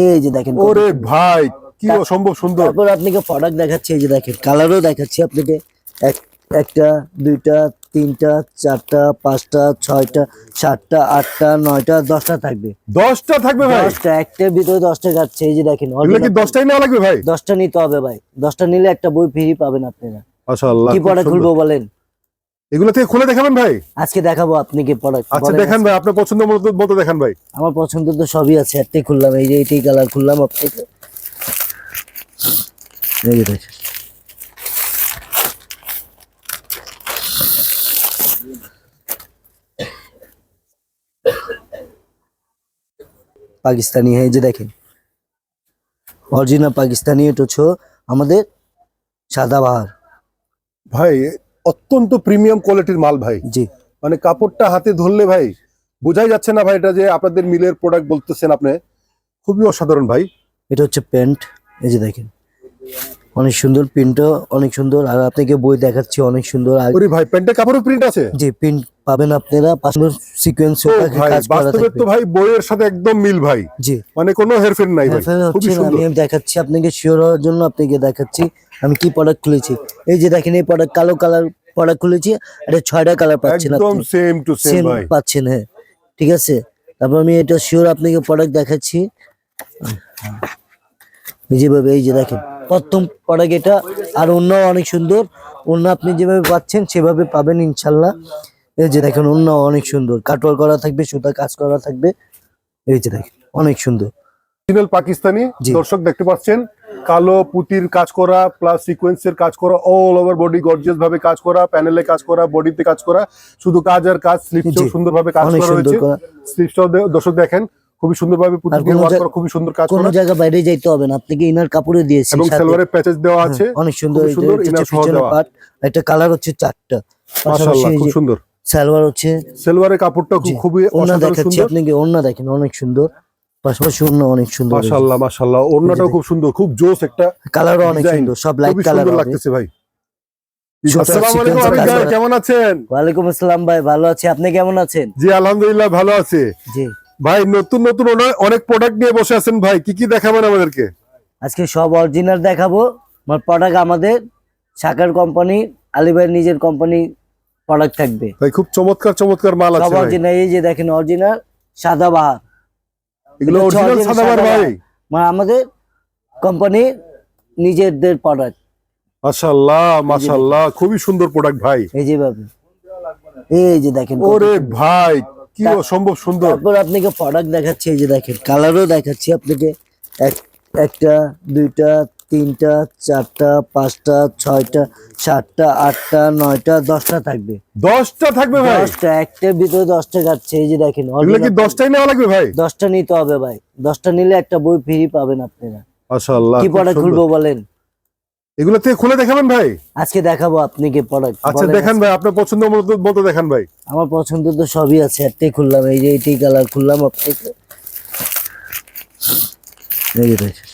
এই যে দেখেন ওরে ভাই কি অসম্ভব সুন্দর। তারপর আপনাকে প্রোডাক্ট দেখাচ্ছি, এই যে দেখেন কালারও দেখাচ্ছি আপনাকে। একটা, দুইটা, তিনটা, চারটা, পাঁচটা, ছয়টা, সাতটা, আটটা, নয়টা, 10টা থাকবে। 10টা থাকবে ভাই? 10টা, একটার ভিতরে 10টা কাটছে। এই যে দেখেন এগুলো কি 10টাই নেওয়া লাগবে ভাই? 10টা নিতে হবে ভাই, 10টা নিলে একটা বই ফ্রি পাবেন আপনারা। মাশাআল্লাহ, কি প্রোডাক্ট খুলবো বলেন? এগুলো থেকে খুলে দেখাবেন ভাই? আজকে দেখাবো। আপনি কি প্রোডাক্ট আচ্ছা দেখান ভাই, আপনার পছন্দ মতো দেখান ভাই। আমার পছন্দ তো সবই আছে, একটাই খুললাম। এই যে এইটাই কালার খুললাম আপনাকে। এই যে দেখেন পাকিস্তানি। এই যে দেখেন অরিজিনাল পাকিস্তানি। এটা হচ্ছে আমাদের সাদাবাহার ভাই অত্যন্ত প্রিমিয়াম কোয়ালিটির মাল ভাই। জি। মানে কাপড়টা হাতে ধরলে ভাই বোঝাই যাচ্ছে না ভাই এটা যে আপনাদের মিলের প্রোডাক্ট বলতেছেন আপনি। খুবই অসাধারণ ভাই। এটা হচ্ছে প্যান্ট। এই যে দেখেন অনেক সুন্দর, প্রিন্টও অনেক সুন্দর। আর আপনাকে বই দেখাচ্ছি, অনেক সুন্দর। আর ওরে ভাই প্যান্টে কাপড়ের প্রিন্ট আছে? জি, প্রিন্ট পাবেন আপনারা। পাঁচটা সিকোয়েন্স কাজ করা বাস্তবে থাকবে। তো ভাই বইয়ের সাথে একদম মিল ভাই। জি, মানে কোনো হেরফের নাই ভাই, খুবই সুন্দর। আমি দেখাচ্ছি আপনাকে, শিওর হওয়ার জন্য আপনাকে দেখাচ্ছি আমি কি প্রোডাক্ট খুলেছি। এই যে দেখেন এই প্রোডাক্ট, কালো কালার প্রোডাক্ট খুলেছি। এটা 6টা কালার পাচ্ছেন, একদম সেম টু সেম ভাই পাচ্ছেন। হ্যাঁ ঠিক আছে। তারপর আমি এটা শিওর আপনাকে প্রোডাক্ট দেখাচ্ছি। যেভাবে এই যে দেখেন প্রথম প্রোডাক্ট এটা। আর অন্য অনেক সুন্দর। অন্য আপনি যেভাবে পাচ্ছেন সেভাবে পাবেন ইনশাল্লাহ। এই যে দেখেন অন্য অনেক সুন্দর, কাটওয়ার করা থাকবে, সুতা কাজ করা থাকবে। এই যে দেখেন অনেক সুন্দর অরিজিনাল পাকিস্তানি। জি। দর্শক দেখতে পাচ্ছেন কালো পুতির কাজ করা প্লাস সিকোয়েন্সের কাজ করা, অল ওভার বডি গর্জিয়াস ভাবে কাজ করা, প্যানেলে কাজ করা, বডিতে কাজ করা, শুধু কাজ আর কাজ। স্লিপসটাও জি। সুন্দরভাবে কাজ অনেক করা সুন্দর হয়েছে। করা। স্লিপসটাও দর্শক দেখেন খুবই সুন্দরভাবে পুতির দিয়ে ওয়ার্ক করা, খুবই সুন্দর কাজ কোনো করা। জায়গা বাইরে যাইতে হবে না, আপনাকে ইনার কাপড়ে দিয়েছি এবং সাথে। সালোয়ারের প্যাচেস দেওয়া আছে, অনেক সুন্দর। খুব সুন্দর এটা ইনার হচ্ছে সহ পিছনের দেওয়া। পার্ট। একটা কালার হচ্ছে 4টা। মাশাআল্লাহ খুব সুন্দর। সালোয়ার হচ্ছে, সালোয়ারের কাপড়টা খুবই ওড়না অসাধারণ দেখাচ্ছি সুন্দর। আপনাকে। ওড়না দেখেন অনেক সুন্দর, পাশাপাশি ওড়না অনেক সুন্দর। মাশাআল্লাহ মাশাআল্লাহ, ওড়নাটাও খুব সুন্দর, খুব জোস একটা কালারও অনেক ডিজাইন, সুন্দর, সব লাইট খুবই কালার সুন্দর হবে। লাগতেছে ভাই। সুতা আসসালামু আলাইকুম সিকোয়েন্সের আবিদ কাজ ভাই, করা। কেমন আছেন? ওয়ালাইকুম আসসালাম ভাই, ভালো আছি। আপনি কেমন আছেন? জি আলহামদুলিল্লাহ ভালো আছে জি। ভাই। নতুন নতুন অনেক প্রোডাক্ট নিয়ে বসে আছেন ভাই, কি কি দেখাবেন আমাদেরকে? আজকে সব অরিজিনাল দেখাবো। আমার প্রোডাক্ট আমাদের সাকার কোম্পানি, আলী ভাইয়ের নিজের কোম্পানি প্রোডাক্ট থাকবে ভাই খুব চমৎকার চমৎকার মাল সব আছে ভাই। অরিজিনাল। এই যে দেখেন অরিজিনাল সাদাবাহার। এগুলো এটা হচ্ছে অরিজিনাল original সাদাবাহার ভাই? মানে আমাদের কোম্পানি নিজেদের প্রোডাক্ট। মাশাআল্লাহ মাশাআল্লাহ, খুবই সুন্দর প্রোডাক্ট ভাই। এই যেভাবে এই যে দেখেন ওরে ভাই কি অসম্ভব সুন্দর। তারপর আপনাকে প্রোডাক্ট দেখাচ্ছি, এই যে দেখেন কালারও দেখাচ্ছি আপনাকে। একটা, দুইটা, তিনটা, চারটা, পাঁচটা, ছয়টা, সাতটা, আটটা, নয়টা, 10টা থাকবে। 10টা থাকবে ভাই? 10টা, একটার ভিতরে 10টা কাটছে। এই যে দেখেন এগুলো কি 10টাই নেওয়া লাগবে ভাই? 10টা নিতে হবে ভাই, 10টা নিলে একটা বই ফ্রি পাবেন আপনারা। মাশাআল্লাহ, কি প্রোডাক্ট খুলবো বলেন? এগুলো থেকে খুলে দেখাবেন ভাই? আজকে দেখাবো। আপনি কি প্রোডাক্ট আচ্ছা দেখান ভাই, আপনার পছন্দ মতো দেখান ভাই। আমার পছন্দ তো সবই আছে, একটাই খুললাম। এই যে এইটাই কালার খুললাম আপনাকে। এই যে দেখেন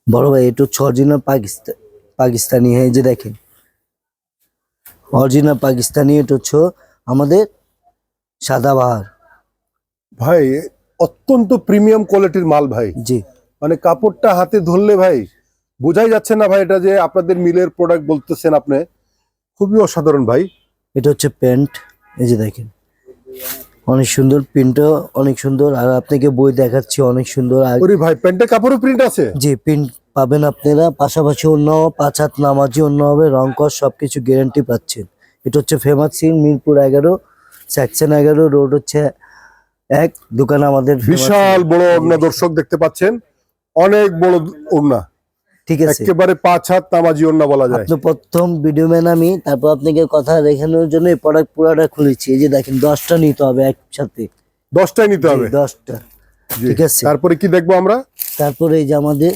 বড় ভাই, এটা হচ্ছে অরিজিনাল পাকিস্তানি। এই যে দেখেন অরিজিনাল পাকিস্তানি। এটা হচ্ছে আমাদের সাদাবাহার ভাই অত্যন্ত প্রিমিয়াম কোয়ালিটির মাল ভাই। জি। মানে কাপড়টা হাতে ধরলে ভাই বোঝাই যাচ্ছে না ভাই এটা যে আপনাদের মিলের প্রোডাক্ট বলতেছেন আপনি। খুবই অসাধারণ ভাই। এটা হচ্ছে প্যান্ট। এই যে দেখেন অনেক সুন্দর, প্রিন্টও অনেক সুন্দর। আর আপনাকে বই দেখাচ্ছি, অনেক সুন্দর। আর ওরে ভাই প্যান্টে কাপড়ের প্রিন্ট আছে? জি, প্রিন্ট পাবেন আপনারা। পাশাপাশি অন্য 5 হাত নামাজি অন্য হবে, রং কস সবকিছু গ্যারান্টি পাচ্ছেন। এটা হচ্ছে famous scene, Mirpur 11 section 11 road হচ্ছে 1 দোকান আমাদের। বিশাল বড় ওড়না দর্শক দেখতে পাচ্ছেন, অনেক বড় ওড়না, ঠিক আছে। একেবারে 5 হাত নামাজি ওড়না বলা যায়। আপনি প্রথম ভিডিও ম্যান আমি, তারপর আপনাকে কথা দেখানোর জন্য এই প্রোডাক্ট পুরাটা খুলেছি। এই যে দেখেন 10টা নিতে হবে একসাথে। 10টাই নিতে হবে? 10টা। ঠিক আছে। তারপরে কি দেখবো আমরা? তারপরে এই যে আমাদের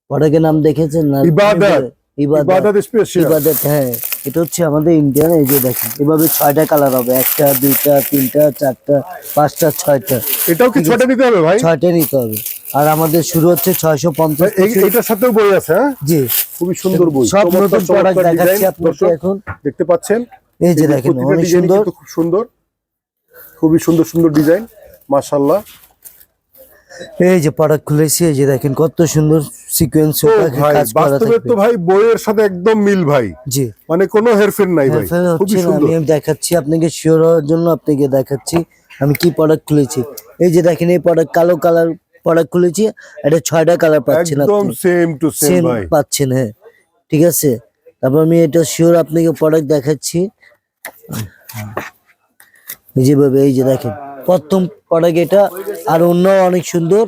প্রোডাক্টের নাম দেখেছেন না? ইবাদত। ইবাদত ইবাদত স্পেশাল। ইবাদত, হ্যাঁ। এটা হচ্ছে আমাদের ইন্ডিয়ান। এই যে দেখেন এভাবে 6টা কালার হবে। 1টা, 2টা, 3টা, 4টা, 5টা, 6টা। এটাও কি 6টা নিতে হবে ভাই? 6টা নিতে হবে। আর আমাদের শুরু হচ্ছে 650 এটার সাথেও বই আছে, হ্যাঁ জি। খুবই সুন্দর বই, সব চমৎকার নতুন চমৎকার প্রোডাক্ট দেখাচ্ছি ডিজাইন আপনাকে দর্শক এখন। দেখতে পাচ্ছেন। এই যে দেখেন প্রতিটা অনেক ডিজাইন সুন্দর, কিন্তু খুব সুন্দর, খুবই সুন্দর সুন্দর ডিজাইন, মাশাআল্লাহ। এই যে প্রোডাক্ট খুলেছি, এই যে দেখেন কত সুন্দর সিকোয়েন্স ও ভাই কাজ করা বাস্তবে থাকবে। তো ভাই বইয়ের সাথে একদম মিল ভাই, জি, মানে কোনো হেরফের নাই ভাই, হ্যাঁ, খুবই হচ্ছে না, সুন্দর। আমি দেখাচ্ছি আপনাকে শিওর হওয়ার জন্য, আপনাকে দেখাচ্ছি আমি কি প্রোডাক্ট খুলেছি। এই যে দেখেন এই প্রোডাক্ট কালো কালার প্রোডাক্ট খুলেছি, এটা 6টা কালার পাচ্ছেন একদম আপনি, সেম টু সেম সেম ভাই। পাচ্ছেন, হ্যাঁ ঠিক আছে। তারপর আমি এটা শিওর আপনাকে প্রোডাক্ট দেখাচ্ছি যেভাবে। এই যে দেখেন প্রথম প্রোডাক্ট এটা, আর অন্য অনেক সুন্দর,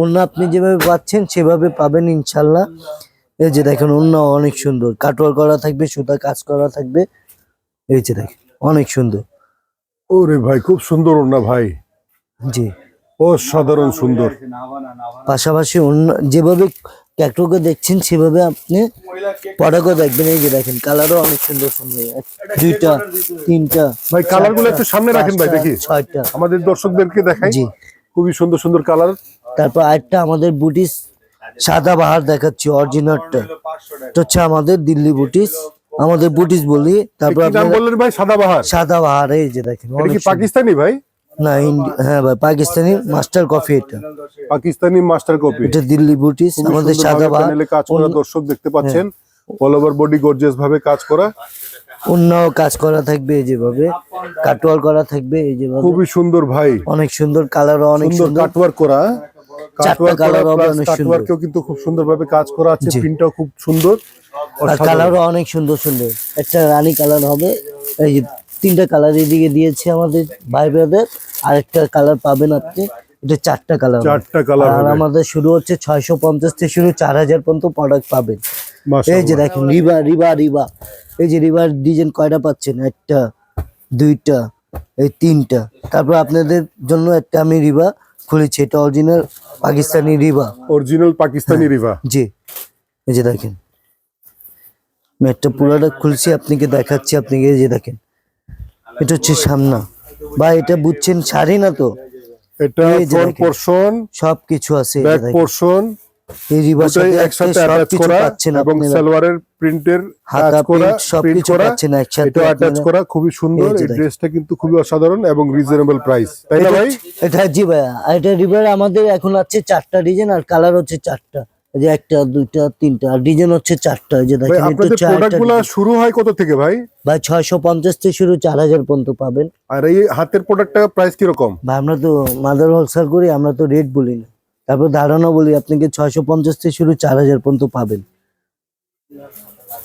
অন্য আপনি যেভাবে পাচ্ছেন সেভাবে পাবেন ইনশাল্লাহ। এই যে দেখেন অন্য অনেক সুন্দর, কাটওয়ার করা থাকবে, সুতা কাজ করা থাকবে। এই যে দেখেন অনেক সুন্দর, ওরে ভাই খুব সুন্দর ওড়না ভাই, জি। অসাধারণ সুন্দর। পাশাপাশি অন্য যেভাবে ক্যাটওয়ার্কে দেখছেন সেভাবে আপনি প্রোডাক্টও দেখবেন। এই যে দেখেন কালারও অনেক সুন্দর সুন্দর, দুইটা, তিনটা, ভাই কালার গুলো একটু সামনে রাখেন ভাই, দেখি 6টা, আমাদের দর্শকদেরকে দেখাই। জি। খুবই সুন্দর সুন্দর কালার। তারপর আরেকটা আমাদের বুটিস সাদা বাহার দেখাচ্ছি, অরিজিনালটা। এটা হচ্ছে আমাদের দিল্লি বুটিস, আমাদের বুটিস বলি। তারপর কি নাম আপনার বললেন ভাই? সাদাবাহার। সাদা বাহার, এই যে দেখেন এটা অনেক কি সুন্দর। পাকিস্তানি ভাই? না হ্যাঁ ভাই, পাকিস্তানি মাস্টার কফি এটা, পাকিস্তানি মাস্টার কপি। এটা দিল্লি বুটিস আমাদের সাদা বাহার। প্যানেলে কাজ করা দর্শক দেখতে পাচ্ছেন, অল ওভার বডি গর্জিয়াস ভাবে কাজ করা, অন্য কাজ করা থাকবে এই যেভাবে, কাটওয়ার করা থাকবে এই যেভাবে, খুবই সুন্দর ভাই, অনেক সুন্দর, কালারও অনেক সুন্দর সুন্দর। কাটওয়ার্ক করা, কাটওয়ার্ক করা কালার হবে প্লাস অনেক সুন্দর। কাটওয়ার্কেও কিন্তু খুব সুন্দর ভাবে কাজ করা আছে, জি। প্রিন্টটাও খুব সুন্দর, আর অসাধারণ। কালারও অনেক সুন্দর সুন্দর। একটা রানী কালার হবে, এই যে 3টা কালার এদিকে দিয়েছে আমাদের ভাই ব্রাদার, আরেকটা কালার পাবেন আপনি, এটা 4টা কালার। 4টা কালার আর হবে। আমাদের শুরু হচ্ছে 650 থেকে শুরু 4000 পর্যন্ত প্রোডাক্ট পাবেন। এই যে মাশাআল্লাহ। দেখেন রিবা রিবা রিবা, এই যে রিবার ডিজাইন কয়টা পাচ্ছেন? একটা, দুইটা, এই 3টা। তারপর আপনাদের জন্য একটা আমি রিবা খুলেছি, এটা অরিজিনাল পাকিস্তানি রিবা, অরিজিনাল পাকিস্তানি রিভা। জি। এই যে দেখেন আমি একটা পুরাটা খুলছি, আপনাকে দেখাচ্ছি, আপনাকে এই যে দেখেন এটা হচ্ছে সামনা, বা এটা বুঝছেন শাড়ি না তো, এটা এই যে ফ্রন্ট দেখেন। পোরশন, সবকিছু আছে, এই যে ব্যাক দেখেন। পোরশন এই রিবার দুটোই সাথে একসাথে অ্যাটাচ সবকিছু করা পাচ্ছেন এবং আপনারা, সালোয়ারের প্রিন্টের হাতা কাজ করা, প্রিন্ট সবকিছু প্রিন্ট করা, পাচ্ছেন একসাথে এটা অ্যাটাচ আপনারা। করা, খুবই সুন্দর। এই যে এই দেখেন। ড্রেসটা কিন্তু খুবই অসাধারণ এবং রিজনেবল প্রাইস, তাই না ভাই? এটা জি ভাইয়া, আর এটা রিবার আমাদের এখন আছে 4টা ডিজাইন, আর কালার হচ্ছে 4টা, এই যে একটা, দুইটা, তিনটা, আর ডিজাইন হচ্ছে 4টা। এই যে ভাই দেখেন এটা আপনাদের হচ্ছে প্রোডাক্ট আরেকটা গুলা design। শুরু হয় কত থেকে ভাই? ভাই 650 থেকে শুরু 4000 পর্যন্ত পাবেন। আর এই হাতের প্রোডাক্টটা প্রাইস কিরকম? ভাই আমরা তো মাদার হোলসেল করি, আমরা তো রেট বলি না, তারপর ধারণা বলি, আপনাকে 650 থেকে শুরু 4000 পর্যন্ত পাবেন।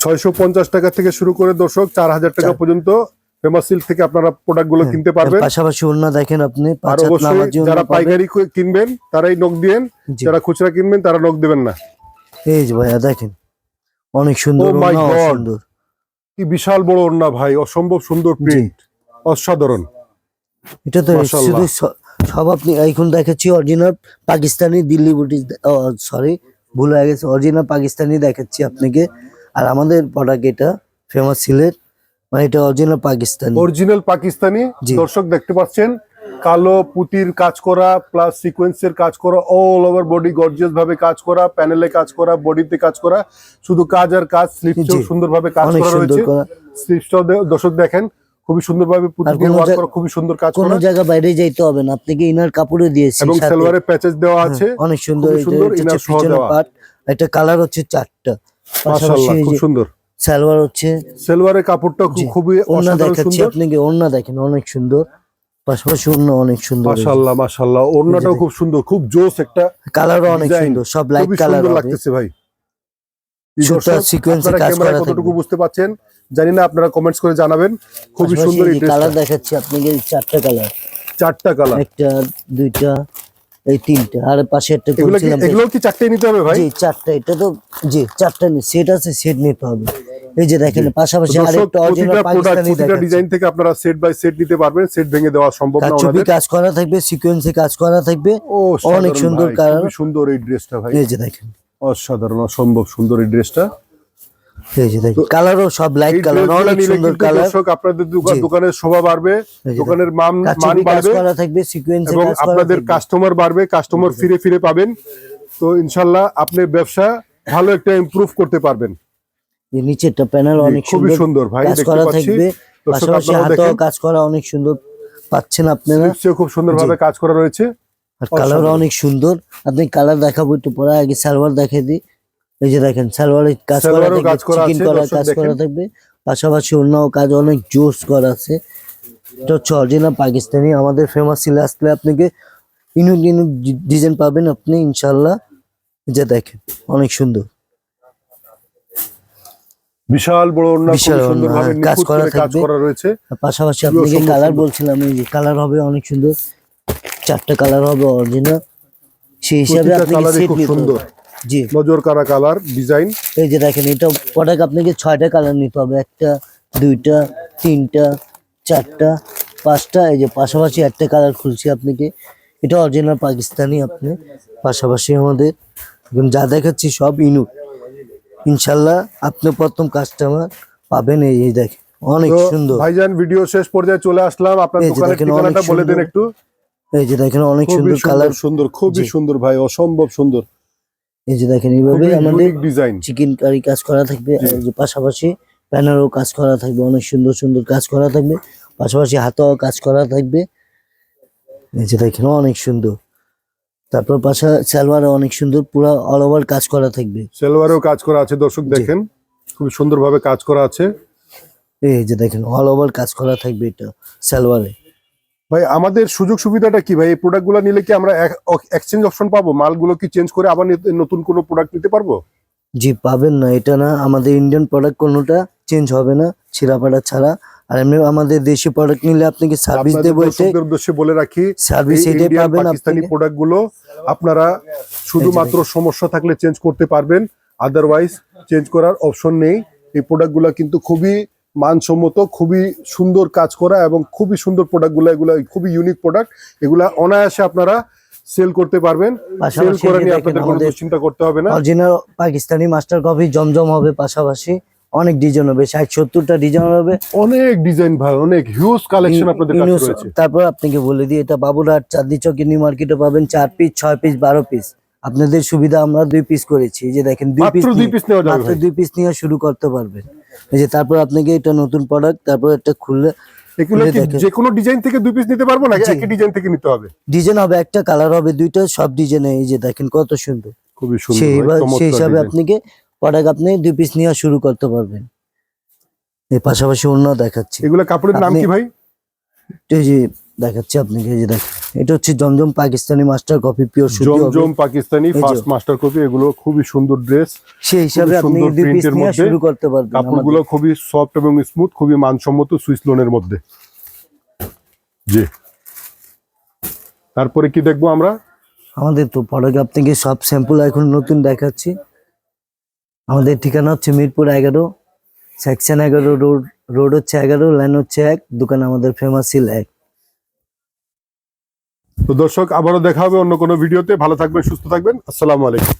650 টাকা থেকে শুরু করে দর্শক 4000 টাকা পর্যন্ত ফেমাস সিল্ক থেকে আপনারা প্রোডাক্ট গুলো কিনতে পারবেন। এর পাশাপাশি অন্য দেখেন আপনি আর 5 হাত অবশ্যই নামাজি ওড়না যারা পাবেন। পাইকারি কিনবেন তারাই নক দিবেন, জি। যারা খুচরা কিনবেন তারা নক দিবেন না। এই যে ভাইয়া দেখেন অনেক সুন্দর Oh my ওড়না, God! সুন্দর। কি বিশাল বড় ওড়না ভাই, অসম্ভব সুন্দর প্রিন্ট, অসাধারণ। এটা তো মাশাআল্লাহ। শুধু সব আপনি এখন দেখাচ্ছি original Pakistani Delhi booties, sorry ভুল হয়ে গেছে, অরিজিনাল পাকিস্তানি দেখাচ্ছি আপনাকে। আর আমাদের প্রোডাক্ট এটা ফেমাস সিলেট, মানে এটা অরিজিনাল পাকিস্তানি। অরিজিনাল পাকিস্তানি জি। দর্শক দেখতে পাচ্ছেন, কালো পুতির কাজ করা প্লাস সিকোয়েন্সের কাজ করা, অল ওভার বডি গর্জিয়াস ভাবে কাজ করা, প্যানেলে কাজ করা, বডিতে কাজ করা, শুধু কাজ আর কাজ। স্লিপসও জি। সুন্দরভাবে কাজ অনেক করা সুন্দর রয়েছে, করা। স্লিপসটাও দর্শক দেখেন খুবই সুন্দরভাবে পুঁতি আর দিয়ে কোনো ওয়ার্ক করা, খুবই সুন্দর কাজ কোনো করা, জায়গা বাইরে যাইতে হবে না, আপনাকে ইনার কাপড়ে দিয়েছি এবং সাথে। সালোয়ারে প্যাচেস দেওয়া আছে, অনেক সুন্দর, খুবই সুন্দর, এটা ইনার হচ্ছে সহ পিছনের দেওয়া। পার্ট, এটা কালার হচ্ছে 4টা, পাশাপাশি মাশাআল্লাহ এই খুব যে সুন্দর। সালোয়ার হচ্ছে, সালোয়ারের কাপড়টা খুবই ওড়না অসাধারণ দেখাচ্ছি সুন্দর। আপনাকে, ওড়না দেখেন অনেক সুন্দর, পাশাপাশি ওড়না অনেক সুন্দর, মাশাআল্লাহ মাশাআল্লাহ, ওড়নাটাও খুব সুন্দর, খুব জোস একটা কালারও অনেক ডিজাইন, সুন্দর, সব লাইট খুবই কালার সুন্দর হবে। লাগতেছে ভাই। সুতা সিকোয়েন্সে আপনারা কাজ ক্যামেরায় করা কতটুকু থাকবে। বুঝতে পাচ্ছেন জানি না, আপনারা কমেন্টস করে জানাবেন। খুবই সুন্দর এই ড্রেসটা। কালার দেখাচ্ছি আপনাকে, 4টা কালার, 4টা কালার, একটা, দুইটা, এই 3টা, আর পাশে একটা এগুলো কি বলছিলাম এগুলো কি 4টাই নিতে হবে ভাই? জি 4টা, এটা তো জি 4টা সেট আছে, সেট নিতে হবে। এই যে দেখেন পাশাপাশি দর্শক, আরেকটা অরিজিনাল প্রতিটা প্রোডাক্ট পাকিস্তানি প্রতিটা দেখাচ্ছি, ডিজাইন থেকে আপনারা সেট বাই সেট নিতে পারবেন, সেট ভেঙে দেওয়া সম্ভব না কারচুপি ওনাদের। কাজ করা থাকবে, সিকোয়েন্সে কাজ করা থাকবে, ও অনেক সাধারণ সুন্দর ভাই, কালার। খুবই সুন্দর এই ড্রেসটা ভাই, এই যে দেখেন অসাধারণ অসম্ভব সুন্দর এই ড্রেসটা। এই যে দেখেন কালারও সব লাইট এই কালার, ড্রেসগুলো অনেক নিলে সুন্দর কিন্তু কালার। দর্শক আপনাদের জি। দোকানের শোভা বাড়বে, এই যে দোকানের মান কাচুরি কাজ বাড়বে করা থাকবে, সিকোয়েন্সে এবং কাজ করা আপনাদের থাকবে। কাস্টমার বাড়বে, কাস্টমার ফিরে ফিরে পাবেন। তো ইনশাল্লাহ আপনি ব্যবসা ভালো একটা ইমপ্রুভ করতে পারবেন। এই নিচেরটা প্যানেল অনেক খুবই সুন্দর সুন্দর ভাই, কাজ দেখতে করা পাচ্ছি। থাকবে, দর্শক পাশাপাশি আপনারাও হাতেও দেখেন, কাজ করা অনেক সুন্দর পাচ্ছেন আপনারা। স্লিপসেও খুব সুন্দরভাবে কাজ করা রয়েছে। আর কালার অনেক সুন্দর। আপনি কালার দেখাবো একটু পরে, আগে সালোয়ার দেখিয়ে দিই। এই যে দেখেন সালোয়ারের কাজ করা সালোয়ারেও থাকবে, কাজ করা চিকেন আছে, করা দর্শক কাজ দেখেন। করা থাকবে, পাশাপাশি অন্য কাজ অনেক জোস করা আছে। এটা হচ্ছে অরিজিনাল পাকিস্তানি। আমাদের ফেমাস সিলে আসলে আপনাকে ইউনিক ইউনিক ডিজাইন পাবেন আপনি ইনশাল্লাহ। এই যে দেখেন অনেক সুন্দর, বিশাল বড় ওড়না, বিশাল খুব ওড়না, সুন্দরভাবে কাজ নিখুঁত করা করে কাজ থাকবে। করা রয়েছে। আর পাশাপাশি খুবই আপনাকে সুন্দর কালার সুন্দর। বলছিলাম, এই যে কালার হবে অনেক সুন্দর, 4টা কালার হবে অরিজিনাল। সেই হিসাবে প্রতিটা আপনাকে কালারই সেট খুব নিতে সুন্দর, হবে। জি, নজর কারা কালার ডিজাইন। এই যে দেখেন এটা প্রোডাক্ট আপনাকে 6টা কালার নিতে হবে, 1টা 2টা 3টা 4টা 5টা। এই যে পাশাপাশি একটা কালার খুলছি আপনাকে, এটা অরিজিনাল পাকিস্তানি। আপনি পাশাপাশি আমাদের এখন যা দেখাচ্ছি সব ইনুক ইনশাল্লাহ। আপনি প্রথম কাস্টমার পাবেন। এই যে দেখেন অনেক তো সুন্দর। ভাইজান ভিডিও শেষ পর্যায়ে চলে আসলাম, আপনার এই যে দোকানের দেখেন, ঠিকানাটা অনেক বলে দেন সুন্দর। একটু। এই যে দেখেন অনেক খুবই সুন্দর সুন্দর কালার। সুন্দর, খুবই জি। সুন্দর ভাই, অসম্ভব সুন্দর, এই যে দেখেন এইভাবে খুবই আমাদের ইউনিক ডিজাইন। চিকেন কারি কাজ করা থাকবে। আর এই যে পাশাপাশি প্যানেরও কাজ করা থাকবে, অনেক সুন্দর সুন্দর কাজ করা থাকবে, পাশাপাশি হাতেও কাজ করা থাকবে। এই যে দেখেন অনেক সুন্দর। তারপর সালোয়ারে অনেক সুন্দর, পুরো অল ওভার কাজ করা থাকবে। সেলভারেও কাজ করা আছে, দর্শক দেখেন খুব সুন্দরভাবে কাজ করা আছে। এই যে দেখেন অল ওভার কাজ করা থাকবে এটা সালোয়ারে। ভাই আমাদের সুযোগ সুবিধাটা কি ভাই? এই প্রোডাক্টগুলো নিলে কি আমরা এক্সচেঞ্জ অপশন পাবো? মালগুলো কি চেঞ্জ করে আবার নতুন কোনো প্রোডাক্ট নিতে পারবো? জি পাবেন না, এটা না, আমাদের ইন্ডিয়ান প্রোডাক্ট কোনোটা চেঞ্জ হবে না ছিঁড়াপাড়া ছাড়া। আর এমনি আমাদের দেশি প্রোডাক্ট নিলে আপনাকে সার্ভিস আপনাদের দেবো, এটাই দর্শকদের উদ্দেশ্যে বলে রাখি, সার্ভিস এই এটাই ইন্ডিয়ান পাবেন পাকিস্তানি আপনি। প্রোডাক্টগুলো আপনারা শুধুমাত্র সমস্যা থাকলে চেঞ্জ করতে পারবেন, আদারওয়াইজ চেঞ্জ করার অপশন নেই। এই প্রোডাক্টগুলো কিন্তু খুবই মানসম্মত, খুবই সুন্দর কাজ করা এবং খুবই সুন্দর প্রোডাক্টগুলো, এগুলো খুবই ইউনিক প্রোডাক্ট। এগুলা অনায়াসে আপনারা সেল করতে পারবেন, সেল পাশাপাশি করে এই যে নিয়ে দেখেন আপনাদের কোনো আমাদের দুশ্চিন্তা করতে হবে না। অরিজিনাল পাকিস্তানি মাস্টার কপি জমজম হবে, পাশাপাশি অনেক ডিজাইন হবে, 60-70টা ডিজাইন হবে। অনেক ডিজাইন ভাই, অনেক হিউজ কালেকশন আপনাদের কাছে রয়েছে। তারপর আপনাকে বলে দিই, এটা বাবুরহাট চাঁদনি চৌকি নিউ মার্কেটে পাবেন 4 পিস 6 পিস 12 পিস। আপনাদের সুবিধা আমরা 2 পিস করেছি। এই যে দেখেন 2 পিস, মাত্র 2 পিস নেওয়া যাবে মাত্র ভাই। 2 পিস নিয়ে শুরু করতে পারবেন। এই যে তারপর আপনাকে এটা নতুন প্রোডাক্ট, তারপর একটা খুললে এগুলো কি দেখেন। যে কোনো ডিজাইন থেকে 2 পিস নিতে পারবো নাকি জি। একই ডিজাইন থেকে নিতে হবে? ডিজাইন হবে একটা, কালার হবে 2টা, সব ডিজাইনে। এই যে দেখেন কত সুন্দর। খুবই সুন্দর সেই ভাই, সেই চমৎকার হিসাবে ডিজাইন। আপনাকে প্রোডাক্ট আপনি 2 পিস নিয়ে শুরু করতে পারবেন। এর পাশাপাশি অন্য দেখাচ্ছি। এগুলা কাপড়ের নাম আপনি- কি ভাই? এই যে দেখাচ্ছি আপনাকে, এই যে দেখেন এটা হচ্ছে জমজম পাকিস্তানি মাস্টার কপি, পিওর সুতি হবে। জমজম পাকিস্তানি এই যে। ফার্স্ট মাস্টার কপি, এগুলো খুবই সুন্দর ড্রেস। সেই হিসাবে খুবই আপনি সুন্দর 2 পিস প্রিন্টের নিয়ে মধ্যে। শুরু করতে পারবেন। কাপড়গুলো খুবই সফট এবং স্মুথ, খুবই মানসম্মত, সুইস লোনের মধ্যে। জি, তারপরে কি দেখবো আমরা? আমাদের তো প্রোডাক্ট আপনাকে সব স্যাম্পল এখন নতুন দেখাচ্ছি। আমাদের ঠিকানা হচ্ছে মিরপুর 11, সেকশন 11, রোড হচ্ছে 11, লাইন হচ্ছে 1, দোকান আমাদের ফেমাস সিল 1। তো দর্শক আবারও দেখা হবে অন্য কোনো ভিডিওতে। ভালো থাকবেন, সুস্থ থাকবেন, আসসালামু আলাইকুম।